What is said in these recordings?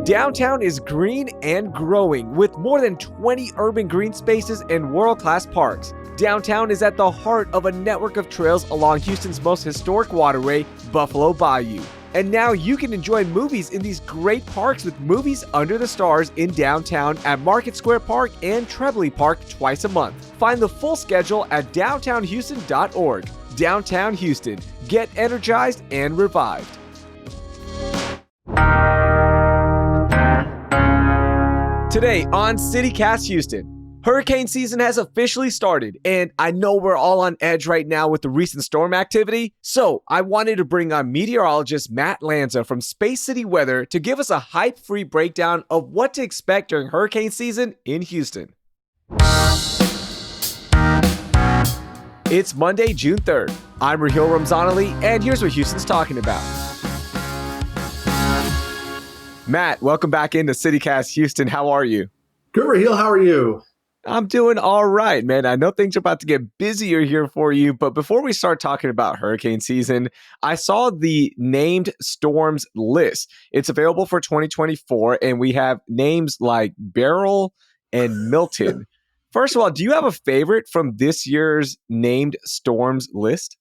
Downtown is green and growing with more than 20 urban green spaces and world-class parks. Downtown is at the heart of a network of trails along Houston's most historic waterway, Buffalo Bayou. And now you can enjoy movies in these great parks with Movies Under the Stars in downtown at Market Square Park and Trebley Park twice a month. Find the full schedule at downtownhouston.org. Downtown Houston. Get energized and revived. Today on CityCast Houston, hurricane season has officially started, and I know we're all on edge right now with the recent storm activity, so I wanted to bring on meteorologist Matt Lanza from Space City Weather to give us a hype-free breakdown of what to expect during hurricane season in Houston. It's Monday, June 3rd. I'm Raheel Ramzanali, and here's what Houston's talking about. Matt, welcome back into CityCast Houston. How are you? Good, Raheel. How are you? I'm doing all right, man. I know things are about to get busier here for you, but before we start talking about hurricane season, I saw the named storms list. It's available for 2024, and we have names like Beryl and Milton. First of all, do you have a favorite from this year's named storms list?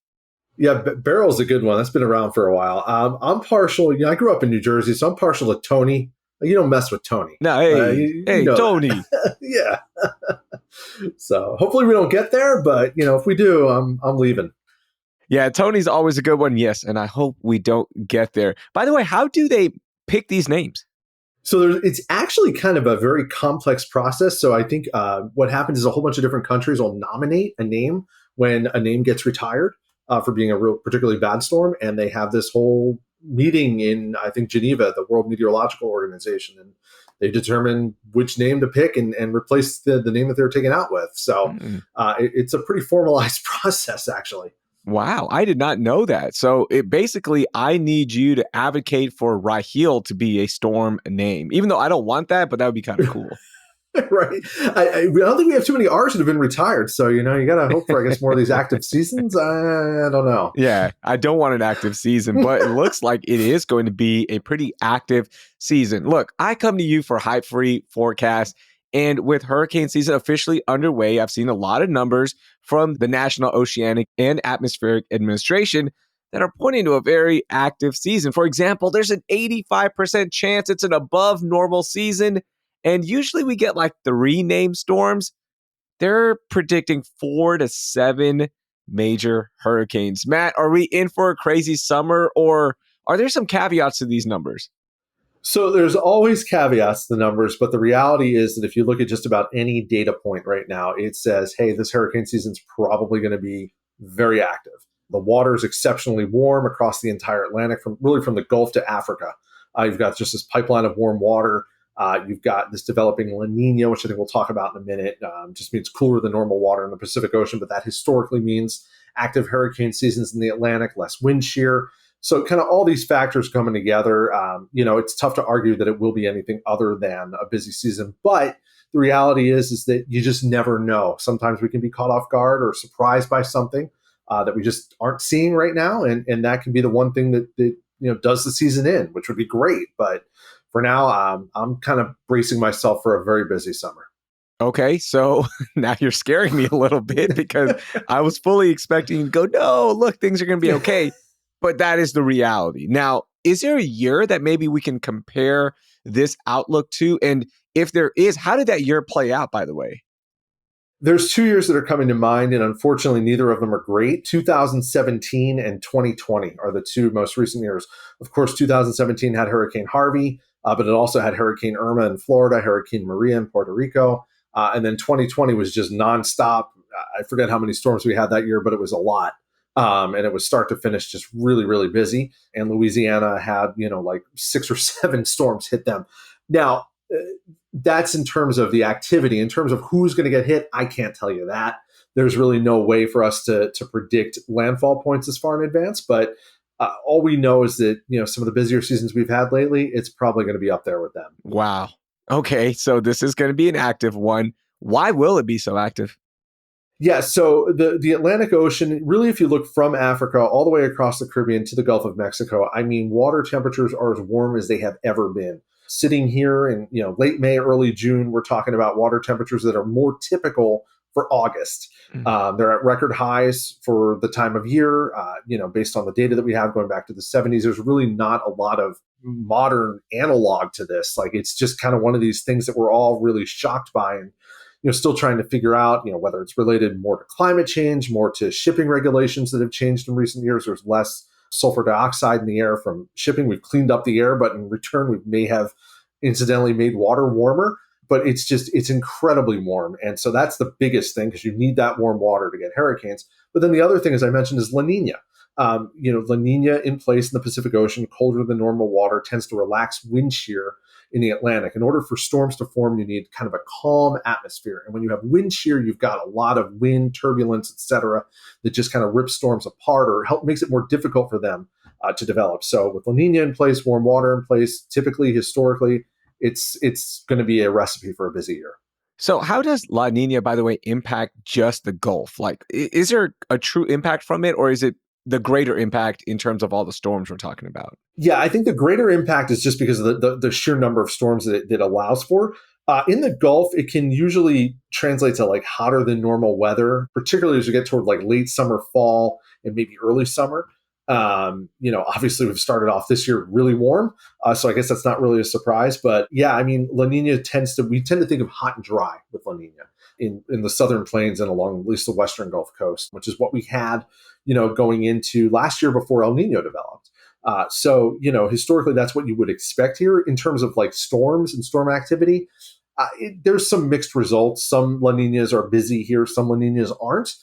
Yeah, Beryl's a good one. That's been around for a while. I'm partial. I grew up in New Jersey, so I'm partial to Tony. You don't mess with Tony. No, hey, Tony. Yeah. So hopefully we don't get there, but if we do, I'm leaving. Yeah, Tony's always a good one. Yes, and I hope we don't get there. By the way, how do they pick these names? So it's actually kind of a very complex process. So I think what happens is a whole bunch of different countries will nominate a name when a name gets retired for being a real particularly bad storm. And they have this whole meeting in, I think, Geneva, the World Meteorological Organization. And they determine which name to pick and replace the name that they're taken out with. So it's a pretty formalized process, actually. Wow, I did not know that. So I need you to advocate for Raheel to be a storm name, even though I don't want that, but that would be kind of cool. Right. I don't think we have too many R's that have been retired. So, you got to hope for, I guess, more of these active seasons. I don't know. Yeah, I don't want an active season, but it looks like it is going to be a pretty active season. Look, I come to you for hype-free forecast. And with hurricane season officially underway, I've seen a lot of numbers from the National Oceanic and Atmospheric Administration that are pointing to a very active season. For example, there's an 85% chance it's an above normal season. And usually we get like 3 named storms. They're predicting 4 to 7 major hurricanes. Matt, are we in for a crazy summer, or are there some caveats to these numbers? So there's always caveats to the numbers, but the reality is that if you look at just about any data point right now, it says, hey, this hurricane season's probably going to be very active. The water is exceptionally warm across the entire Atlantic, from the Gulf to Africa. You've got just this pipeline of warm water. You've got this developing La Nina, which I think we'll talk about in a minute. Just means cooler than normal water in the Pacific Ocean, but that historically means active hurricane seasons in the Atlantic, less wind shear. So kind of all these factors coming together, it's tough to argue that it will be anything other than a busy season. But the reality is that you just never know. Sometimes we can be caught off guard or surprised by something that we just aren't seeing right now. And that can be the one thing that does the season in, which would be great. But for now, I'm kind of bracing myself for a very busy summer. Okay, so now you're scaring me a little bit because I was fully expecting you to go, no, look, things are going to be okay. But that is the reality. Now, is there a year that maybe we can compare this outlook to? And if there is, how did that year play out, by the way? There's 2 years that are coming to mind, and unfortunately, neither of them are great. 2017 and 2020 are the 2 most recent years. Of course, 2017 had Hurricane Harvey, but it also had Hurricane Irma in Florida, Hurricane Maria in Puerto Rico. And then 2020 was just nonstop. I forget how many storms we had that year, but it was a lot. And it was start to finish just really, really busy. And Louisiana had, like 6 or 7 storms hit them. Now, that's in terms of the activity. In terms of who's going to get hit, I can't tell you that. There's really no way for us to predict landfall points as far in advance. But all we know is that, some of the busier seasons we've had lately, it's probably going to be up there with them. Wow. Okay, so this is going to be an active one. Why will it be so active? Yeah, so the Atlantic Ocean, really, if you look from Africa all the way across the Caribbean to the Gulf of Mexico, I mean, water temperatures are as warm as they have ever been. Sitting here in late May, early June, we're talking about water temperatures that are more typical for August. They're at record highs for the time of year. Based on the data that we have going back to the 70s, there's really not a lot of modern analog to this. Like, it's just kind of one of these things that we're all really shocked by, and still trying to figure out, whether it's related more to climate change, more to shipping regulations that have changed in recent years. There's less sulfur dioxide in the air from shipping. We've cleaned up the air, but in return, we may have incidentally made water warmer. But it's incredibly warm. And so that's the biggest thing, because you need that warm water to get hurricanes. But then the other thing, as I mentioned, is La Nina. La Nina in place in the Pacific Ocean, colder than normal water, tends to relax wind shear in the Atlantic. In order for storms to form, you need kind of a calm atmosphere. And when you have wind shear, you've got a lot of wind, turbulence, et cetera, that just kind of rips storms apart or makes it more difficult for them to develop. So with La Nina in place, warm water in place, typically, historically, it's going to be a recipe for a busy year. So how does La Nina, by the way, impact just the Gulf? Like, is there a true impact from it, or is it the greater impact in terms of all the storms we're talking about? Yeah, I think the greater impact is just because of the sheer number of storms that it allows for. In the Gulf, it can usually translate to like hotter than normal weather, particularly as you get toward like late summer, fall, and maybe early summer. Obviously we've started off this year really warm. So I guess that's not really a surprise, but yeah, I mean, La Nina we tend to think of hot and dry with La Nina in the southern plains and along at least the western Gulf Coast, which is what we had, going into last year before El Nino developed. Historically, that's what you would expect here in terms of like storms and storm activity. There's some mixed results. Some La Ninas are busy here, some La Ninas aren't.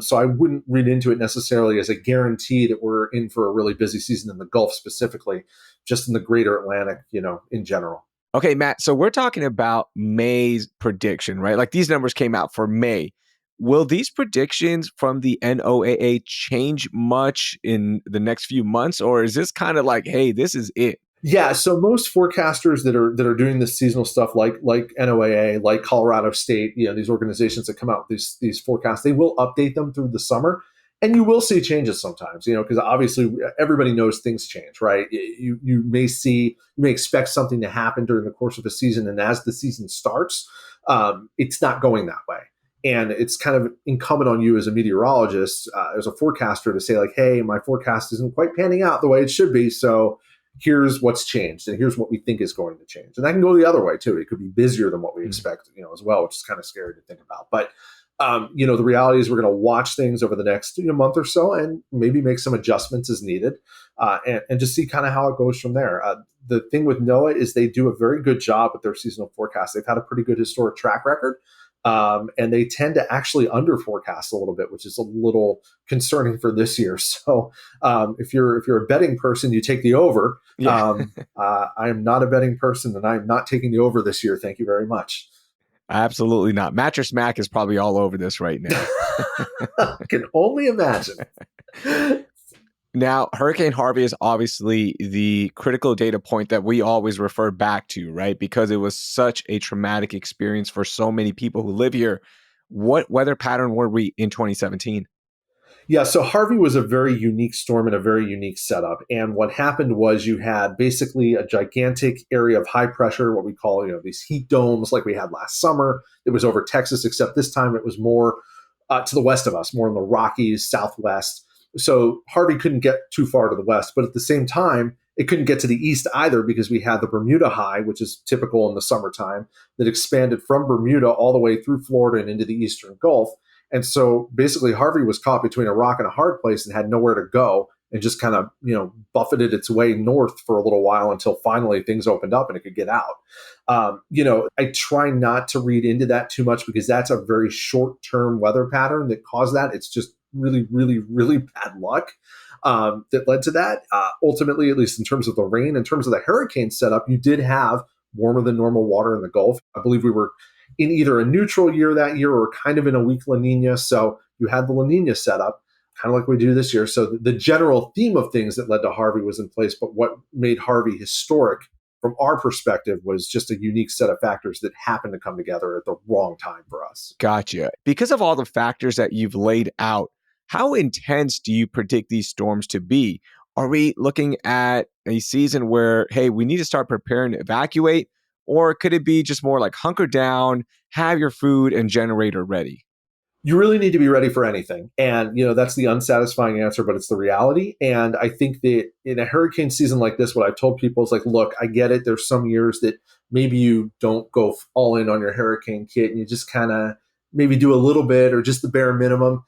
So I wouldn't read into it necessarily as a guarantee that we're in for a really busy season in the Gulf specifically, just in the greater Atlantic, in general. Okay, Matt, so we're talking about May's prediction, right? Like, these numbers came out for May. Will these predictions from the NOAA change much in the next few months, or is this kind of like, hey, this is it? Yeah, so most forecasters that are doing this seasonal stuff, like NOAA, like Colorado State, these organizations that come out with these forecasts, they will update them through the summer, and you will see changes sometimes. Because obviously everybody knows things change, right? You may expect something to happen during the course of a season, and as the season starts, it's not going that way. And it's kind of incumbent on you as a meteorologist, as a forecaster, to say like, hey, my forecast isn't quite panning out the way it should be, so here's what's changed and here's what we think is going to change. And that can go the other way too. It could be busier than what we expect, as well, which is kind of scary to think about. But, the reality is we're going to watch things over the next month or so and maybe make some adjustments as needed, and just see kind of how it goes from there. The thing with NOAA is they do a very good job with their seasonal forecast. They've had a pretty good historic track record. And they tend to actually under forecast a little bit, which is a little concerning for this year. So if you're a betting person, you take the over. Yeah. I am not a betting person, and I'm not taking the over this year. Thank you very much. Absolutely not. Mattress Mac is probably all over this right now. Can only imagine. Now, Hurricane Harvey is obviously the critical data point that we always refer back to, right? Because it was such a traumatic experience for so many people who live here. What weather pattern were we in 2017? Yeah, so Harvey was a very unique storm and a very unique setup. And what happened was you had basically a gigantic area of high pressure, what we call, these heat domes like we had last summer. It was over Texas, except this time it was more to the west of us, more in the Rockies, Southwest. So Harvey couldn't get too far to the west, but at the same time, it couldn't get to the east either, because we had the Bermuda high, which is typical in the summertime, that expanded from Bermuda all the way through Florida and into the eastern Gulf. And so basically Harvey was caught between a rock and a hard place and had nowhere to go, and just kind of, buffeted its way north for a little while until finally things opened up and it could get out. I try not to read into that too much, because that's a very short-term weather pattern that caused that. It's just really, really, really bad luck that led to that. Ultimately, at least in terms of the rain, in terms of the hurricane setup, you did have warmer than normal water in the Gulf. I believe we were in either a neutral year that year or kind of in a weak La Nina. So you had the La Nina setup, kind of like we do this year. So the general theme of things that led to Harvey was in place, but what made Harvey historic from our perspective was just a unique set of factors that happened to come together at the wrong time for us. Gotcha. Because of all the factors that you've laid out, how intense do you predict these storms to be? Are we looking at a season where, hey, we need to start preparing to evacuate? Or could it be just more like hunker down, have your food and generator ready? You really need to be ready for anything. And, that's the unsatisfying answer, but it's the reality. And I think that in a hurricane season like this, what I've told people is like, look, I get it. There's some years that maybe you don't go all in on your hurricane kit and you just kind of maybe do a little bit or just the bare minimum.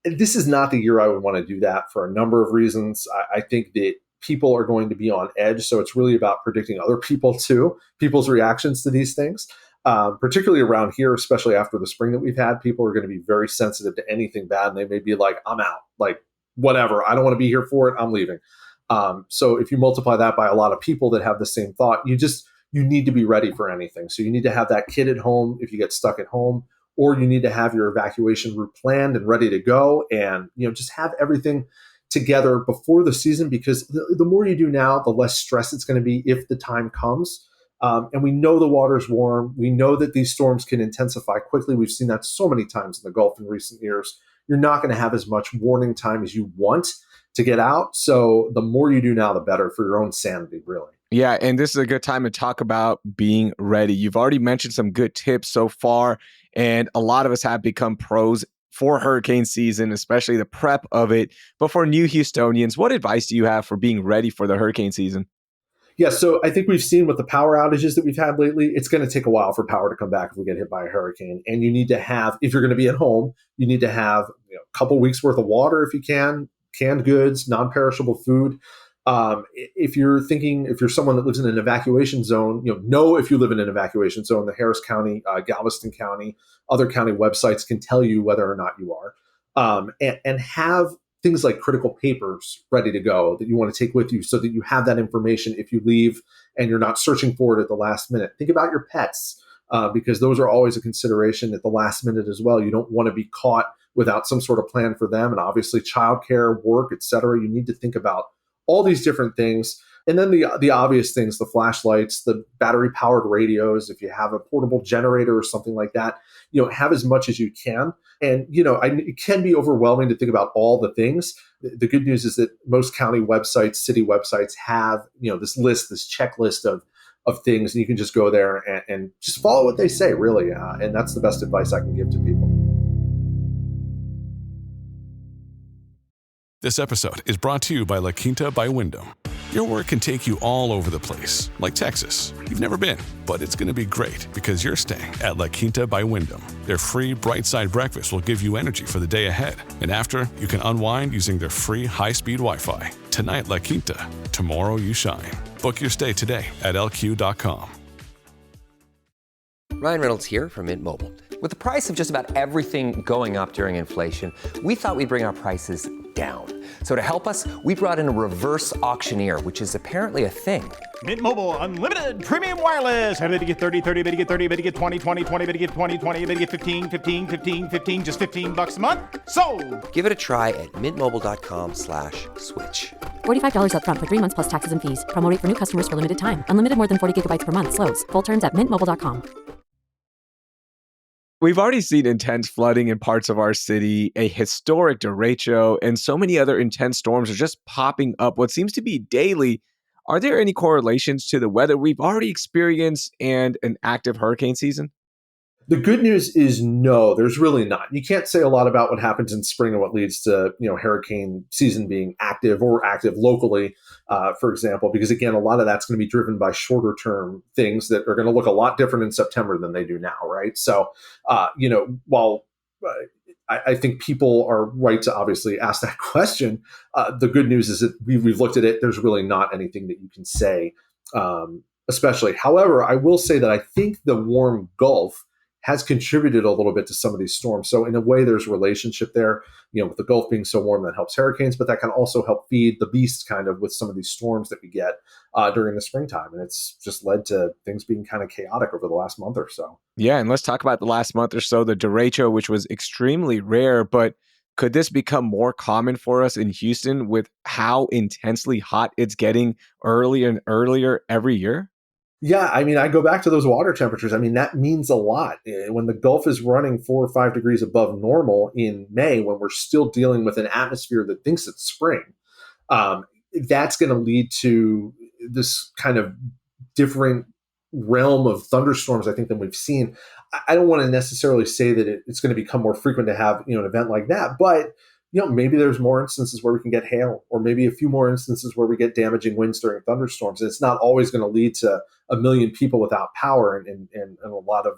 This is not the year I would want to do that for a number of reasons. I think that people are going to be on edge. So it's really about predicting other people too, people's reactions to these things. Particularly around here, especially after the spring that we've had, people are going to be very sensitive to anything bad. And they may be like, I'm out, like, whatever. I don't want to be here for it. I'm leaving. So if you multiply that by a lot of people that have the same thought, you need to be ready for anything. So you need to have that kit at home if you get stuck at home, or you need to have your evacuation route planned and ready to go. And, just have everything together before the season, because the more you do now, the less stress it's going to be if the time comes. And we know the water's warm. We know that these storms can intensify quickly. We've seen that so many times in the Gulf in recent years. You're not going to have as much warning time as you want to get out. So the more you do now, the better for your own sanity, really. Yeah, and this is a good time to talk about being ready. You've already mentioned some good tips so far, and a lot of us have become pros for hurricane season, especially the prep of it. But for new Houstonians, what advice do you have for being ready for the hurricane season? Yeah, so I think we've seen with the power outages that we've had lately, it's going to take a while for power to come back if we get hit by a hurricane. And you need to have, if you're going to be at home, you need to have a couple weeks worth of water if you can, canned goods, non-perishable food. If you're someone that lives in an evacuation zone, know if you live in an evacuation zone, the Harris County, Galveston County, other county websites can tell you whether or not you are. And have things like critical papers ready to go that you want to take with you so that you have that information if you leave and you're not searching for it at the last minute. Think about your pets, because those are always a consideration at the last minute as well. You don't want to be caught without some sort of plan for them. And obviously childcare, work, et cetera. You need to think about all these different things. And then the obvious things, the flashlights, the battery powered radios, if you have a portable generator or something like that, have as much as you can. And, it can be overwhelming to think about all the things. The good news is that most county websites, city websites have, this checklist of things, and you can just go there and just follow what they say, really. And that's the best advice I can give to people. This episode is brought to you by La Quinta by Wyndham. Your work can take you all over the place, like Texas. You've never been, but it's going to be great because you're staying at La Quinta by Wyndham. Their free Bright Side breakfast will give you energy for the day ahead. And after, you can unwind using their free high-speed Wi-Fi. Tonight, La Quinta. Tomorrow, you shine. Book your stay today at lq.com. Ryan Reynolds here from Mint Mobile. With the price of just about everything going up during inflation, we thought we'd bring our prices down. So to help us, we brought in a reverse auctioneer, which is apparently a thing. Mint Mobile Unlimited Premium Wireless. How to get 30, 30, bit to get 30, bit to get 20, 20, 20, bit to get 20, 20, bit to get 15, 15, 15, 15, just $15 a month? Sold! Give it a try at mintmobile.com/switch. $45 up front for 3 months plus taxes and fees. Promo rate for new customers for limited time. Unlimited more than 40 gigabytes per month. Slows full terms at mintmobile.com. We've already seen intense flooding in parts of our city, a historic derecho, and so many other intense storms are just popping up what seems to be daily. Are there any correlations to the weather we've already experienced and an active hurricane season? The good news is no, there's really not. You can't say a lot about what happens in spring and what leads to, hurricane season being active or active locally, for example, because again, a lot of that's going to be driven by shorter term things that are going to look a lot different in September than they do now, right? So, while I think people are right to obviously ask that question, the good news is that we've looked at it. There's really not anything that you can say, especially. However, I will say that I think the warm Gulf has contributed a little bit to some of these storms. So in a way, there's a relationship there, with the Gulf being so warm that helps hurricanes, but that can also help feed the beast kind of with some of these storms that we get during the springtime. And it's just led to things being kind of chaotic over the last month or so. Yeah, and let's talk about the last month or so, the derecho, which was extremely rare, but could this become more common for us in Houston with how intensely hot it's getting earlier and earlier every year? Yeah, I mean, I go back to those water temperatures. I mean, that means a lot. When the Gulf is running 4 or 5 degrees above normal in May, when we're still dealing with an atmosphere that thinks it's spring, that's going to lead to this kind of different realm of thunderstorms, I think, than we've seen. I don't want to necessarily say that it's going to become more frequent to have, an event like that, but maybe there's more instances where we can get hail, or maybe a few more instances where we get damaging winds during thunderstorms. And it's not always going to lead to a million people without power and a lot of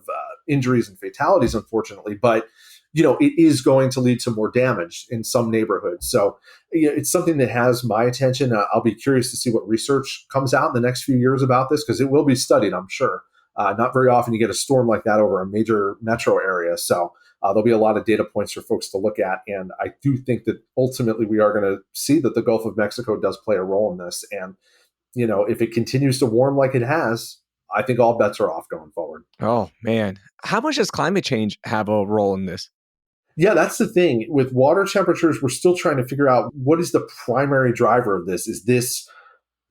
injuries and fatalities, unfortunately. But it is going to lead to more damage in some neighborhoods. So it's something that has my attention. I'll be curious to see what research comes out in the next few years about this, because it will be studied, I'm sure. Not very often you get a storm like that over a major metro area. So there'll be a lot of data points for folks to look at. And I do think that ultimately we are going to see that the Gulf of Mexico does play a role in this. And, if it continues to warm like it has, I think all bets are off going forward. Oh, man. How much does climate change have a role in this? Yeah, that's the thing. With water temperatures, we're still trying to figure out what is the primary driver of this. Is this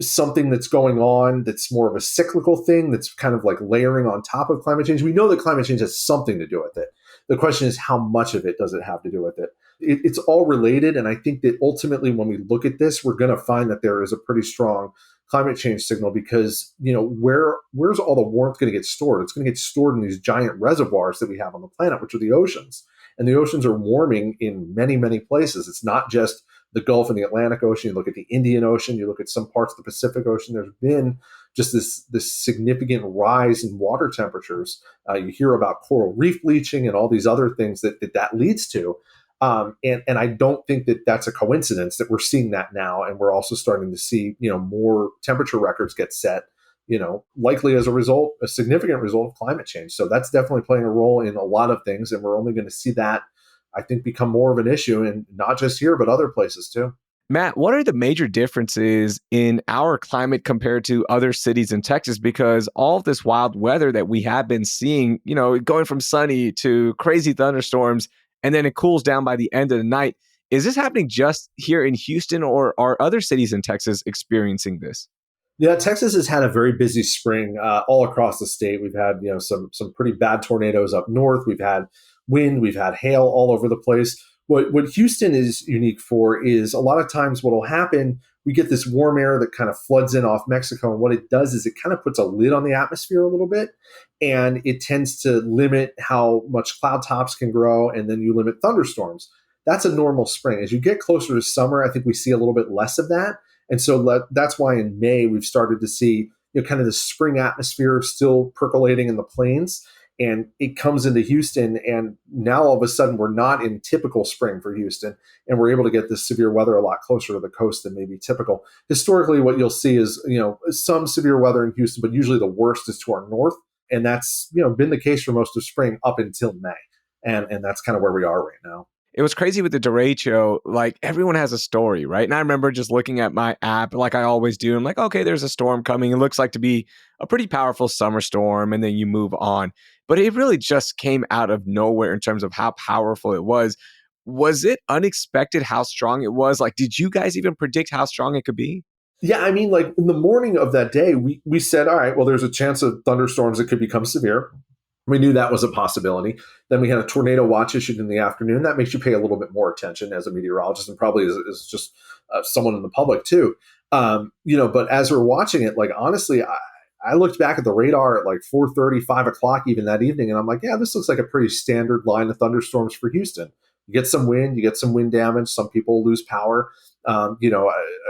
something that's going on that's more of a cyclical thing that's kind of like layering on top of climate change? We know that climate change has something to do with it. The question is, how much of it does it have to do with it? It's all related. And I think that ultimately when we look at this, we're going to find that there is a pretty strong climate change signal, because, where's all the warmth going to get stored? It's going to get stored in these giant reservoirs that we have on the planet, which are the oceans. And the oceans are warming in many, many places. It's not just the Gulf and the Atlantic Ocean. You look at the Indian Ocean, you look at some parts of the Pacific Ocean. There's been just this significant rise in water temperatures. You hear about coral reef bleaching and all these other things that leads to. And I don't think that that's a coincidence that we're seeing that now. And we're also starting to see, more temperature records get set, likely as a significant result of climate change. So that's definitely playing a role in a lot of things. And we're only going to see that, I think, become more of an issue, and not just here, but other places too. Matt, what are the major differences in our climate compared to other cities in Texas? Because all of this wild weather that we have been seeing, going from sunny to crazy thunderstorms, and then it cools down by the end of the night. Is this happening just here in Houston, or are other cities in Texas experiencing this? Yeah, Texas has had a very busy spring all across the state. We've had some pretty bad tornadoes up north. We've had wind. We've had hail all over the place. What Houston is unique for is a lot of times what will happen, we get this warm air that kind of floods in off Mexico. And what it does is it kind of puts a lid on the atmosphere a little bit, and it tends to limit how much cloud tops can grow. And then you limit thunderstorms. That's a normal spring. As you get closer to summer, I think we see a little bit less of that. And so that's why in May we've started to see kind of the spring atmosphere still percolating in the plains. And it comes into Houston, and now all of a sudden we're not in typical spring for Houston, and we're able to get this severe weather a lot closer to the coast than maybe typical. Historically, what you'll see is some severe weather in Houston, but usually the worst is to our north, and that's been the case for most of spring up until May, and that's kind of where we are right now. It was crazy with the derecho. Like, everyone has a story, right? And I remember just looking at my app, like I always do. I'm like, okay, there's a storm coming. It looks like to be a pretty powerful summer storm. And then you move on. But it really just came out of nowhere in terms of how powerful it was. Was it unexpected how strong it was? Like, did you guys even predict how strong it could be? Yeah, I mean, like in the morning of that day, we said, all right, well, there's a chance of thunderstorms that could become severe. We knew that was a possibility. Then we had a tornado watch issued in the afternoon. That makes you pay a little bit more attention as a meteorologist, and probably as just someone in the public too. But as we're watching it, like, honestly, I looked back at the radar at like 4:30, 5 o'clock even that evening, and I'm like, yeah, this looks like a pretty standard line of thunderstorms for Houston. You get some wind, you get some wind damage. Some people lose power. I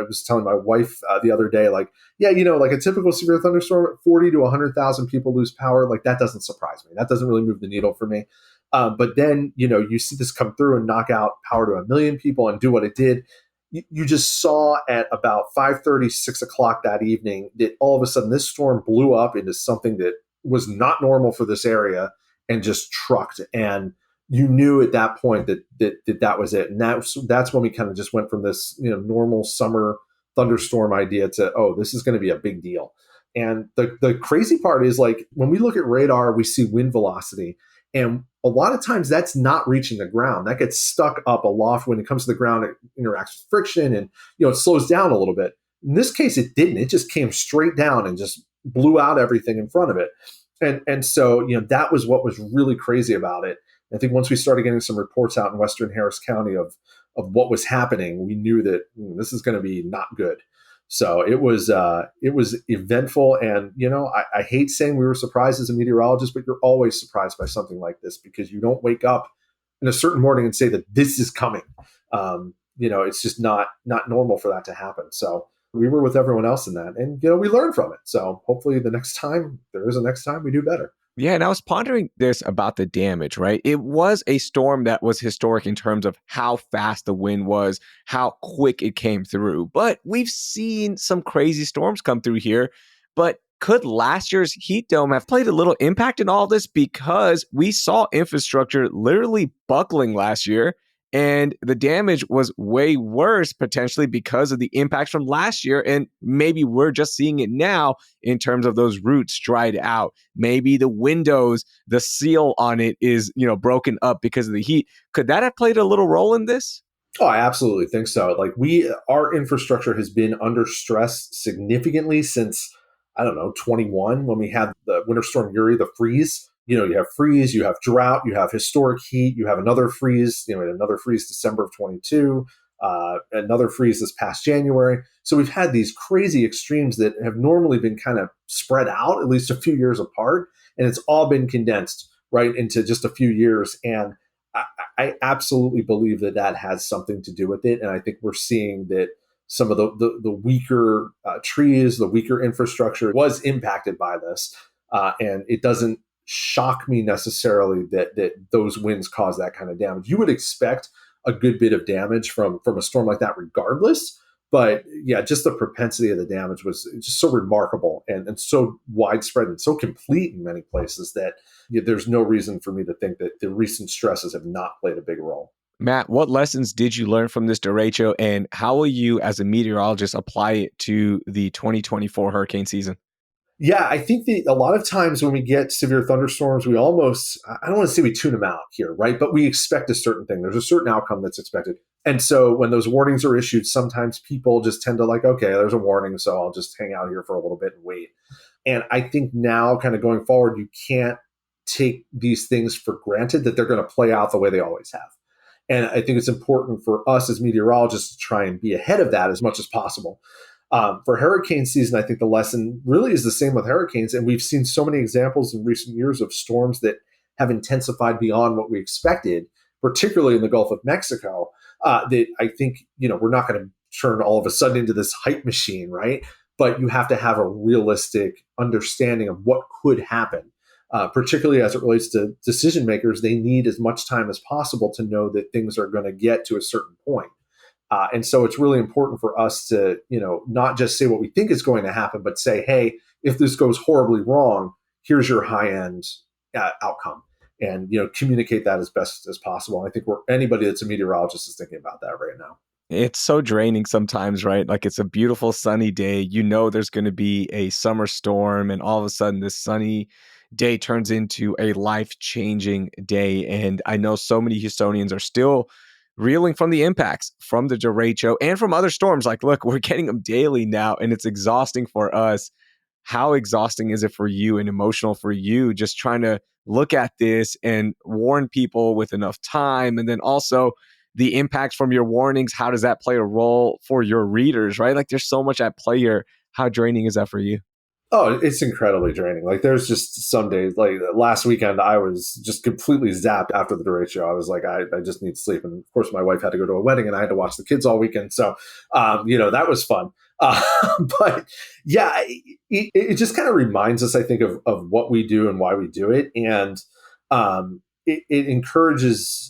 was telling my wife the other day, like, yeah, like a typical severe thunderstorm, 40 to 100,000 people lose power. Like, that doesn't surprise me. That doesn't really move the needle for me. But then, you see this come through and knock out power to 1 million people and do what it did. You just saw at about 5:30, 6 o'clock that evening that all of a sudden this storm blew up into something that was not normal for this area and just trucked. And you knew at that point that was it. And that's when we kind of just went from this, normal summer thunderstorm idea to, oh, this is going to be a big deal. And the crazy part is, like, when we look at radar, we see wind velocity. And a lot of times that's not reaching the ground. That gets stuck up aloft. When it comes to the ground, it interacts with friction and, it slows down a little bit. In this case, it didn't. It just came straight down and just blew out everything in front of it. And so, that was what was really crazy about it. I think once we started getting some reports out in Western Harris County of what was happening, we knew that this is going to be not good. So it was eventful. And, I hate saying we were surprised as a meteorologist, but you're always surprised by something like this because you don't wake up in a certain morning and say that this is coming. It's just not normal for that to happen. So we were with everyone else in that, and we learned from it. So hopefully the next time there is a next time, we do better. Yeah, and I was pondering this about the damage, right? It was a storm that was historic in terms of how fast the wind was, how quick it came through. But we've seen some crazy storms come through here. But could last year's heat dome have played a little impact in all this? Because we saw infrastructure literally buckling last year, and the damage was way worse potentially because of the impacts from last year. And maybe we're just seeing it now in terms of those roots dried out. Maybe the windows, the seal on it is, broken up because of the heat. Could that have played a little role in this? Oh, I absolutely think so. Like our infrastructure has been under stress significantly since, I don't know, 21, when we had the Winter Storm Uri, the freeze. You have freeze, you have drought, you have historic heat, you have another freeze, another freeze December of 22, another freeze this past January. So we've had these crazy extremes that have normally been kind of spread out at least a few years apart. And it's all been condensed right into just a few years. And I absolutely believe that has something to do with it. And I think we're seeing that some of the weaker trees, the weaker infrastructure was impacted by this. And it doesn't shock me necessarily that those winds cause that kind of damage. You would expect a good bit of damage from a storm like that regardless. But yeah, just the propensity of the damage was just so remarkable and so widespread and so complete in many places that there's no reason for me to think that the recent stresses have not played a big role. Matt, what lessons did you learn from this derecho, and how will you as a meteorologist apply it to the 2024 hurricane season? Yeah, I think that a lot of times when we get severe thunderstorms, we almost, I don't want to say we tune them out here, right? But we expect a certain thing. There's a certain outcome that's expected. And so when those warnings are issued, sometimes people just tend to okay, there's a warning, so I'll just hang out here for a little bit and wait. And I think now kind of going forward, you can't take these things for granted that they're going to play out the way they always have. And I think it's important for us as meteorologists to try and be ahead of that as much as possible. For hurricane season, I think the lesson really is the same with hurricanes. And we've seen so many examples in recent years of storms that have intensified beyond what we expected, particularly in the Gulf of Mexico, that I think, we're not going to turn all of a sudden into this hype machine, right? But you have to have a realistic understanding of what could happen, particularly as it relates to decision makers. They need as much time as possible to know that things are going to get to a certain point. And so it's really important for us to, not just say what we think is going to happen, but say, hey, if this goes horribly wrong, here's your high-end outcome. And, communicate that as best as possible. And I think anybody that's a meteorologist is thinking about that right now. It's so draining sometimes, right? Like it's a beautiful sunny day. There's going to be a summer storm, and all of a sudden this sunny day turns into a life-changing day. And I know so many Houstonians are still reeling from the impacts from the derecho and from other storms. Like, look, we're getting them daily now, and it's exhausting for us. How exhausting is it for you and emotional for you just trying to look at this and warn people with enough time? And then also the impacts from your warnings, how does that play a role for your readers, right? Like there's so much at play here. How draining is that for you? Oh, it's incredibly draining. Like there's just some days, like last weekend, I was just completely zapped after the derecho. I was like, I just need sleep. And of course, my wife had to go to a wedding and I had to watch the kids all weekend. So, that was fun. But yeah, it just kind of reminds us, I think, of what we do and why we do it. And it encourages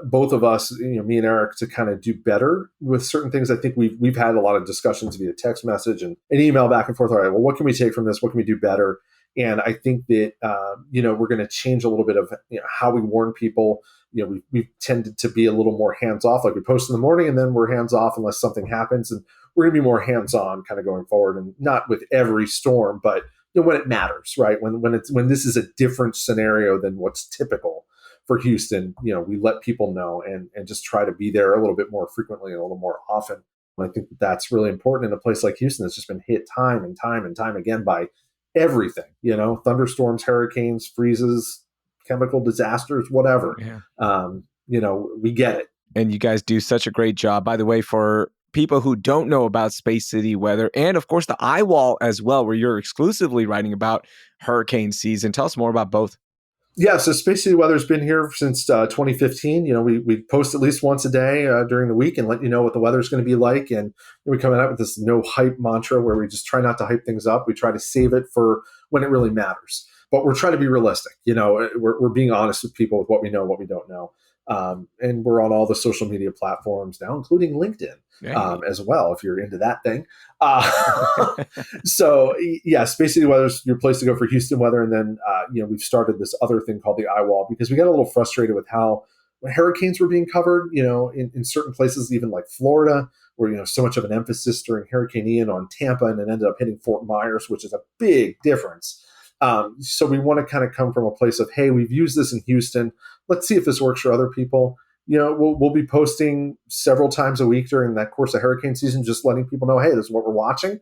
both of us, me and Eric, to kind of do better with certain things. I think we've had a lot of discussions via text message and an email back and forth. All right, well, what can we take from this? What can we do better? And I think that, we're going to change a little bit of how we warn people. We've tended to be a little more hands off, like we post in the morning and then we're hands off unless something happens. And we're going to be more hands on kind of going forward, and not with every storm, but when it matters, right? When this is a different scenario than what's typical for Houston, we let people know and just try to be there a little bit more frequently and a little more often. And I think that's really important in a place like Houston that's just been hit time and time and time again by everything, thunderstorms, hurricanes, freezes, chemical disasters, whatever. Yeah. We get it. And you guys do such a great job. By the way, for people who don't know about Space City weather, and of course the iWall as well, where you're exclusively writing about hurricane season. Tell us more about both. Yeah, so Space City Weather's been here since 2015. We post at least once a day during the week and let you know what the weather's going to be like. And we come out with this no hype mantra where we just try not to hype things up. We try to save it for when it really matters. But we're trying to be realistic. We're being honest with people with what we know, what we don't know. And we're on all the social media platforms now, including LinkedIn as well, if you're into that thing. So yeah, Space City Weather is your place to go for Houston weather. And then, we've started this other thing called the iWall because we got a little frustrated with how hurricanes were being covered, in certain places, even like Florida, where, so much of an emphasis during Hurricane Ian on Tampa and it ended up hitting Fort Myers, which is a big difference. So we want to kind of come from a place of, hey, we've used this in Houston. Let's see if this works for other people. We'll be posting several times a week during that course of hurricane season, just letting people know, hey, this is what we're watching.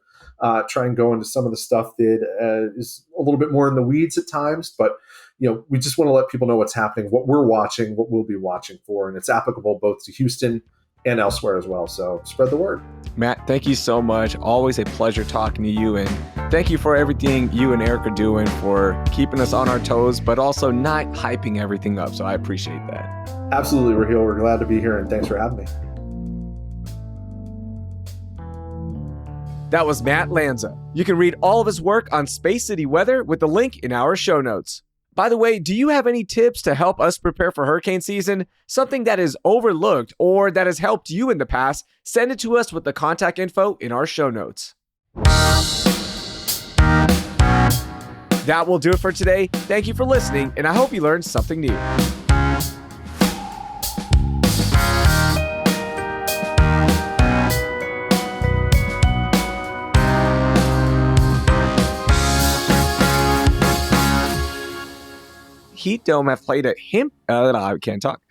Try and go into some of the stuff that is a little bit more in the weeds at times. But, we just want to let people know what's happening, what we're watching, what we'll be watching for. And it's applicable both to Houston and elsewhere as well. So spread the word. Matt, thank you so much. Always a pleasure talking to you. And thank you for everything you and Eric are doing for keeping us on our toes, but also not hyping everything up. So I appreciate that. Absolutely, Raheel. We're glad to be here. And thanks for having me. That was Matt Lanza. You can read all of his work on Space City Weather with the link in our show notes. By the way, do you have any tips to help us prepare for hurricane season? Something that is overlooked or that has helped you in the past? Send it to us with the contact info in our show notes. That will do it for today. Thank you for listening, and I hope you learned something new. Heat Dome have played a I can't talk.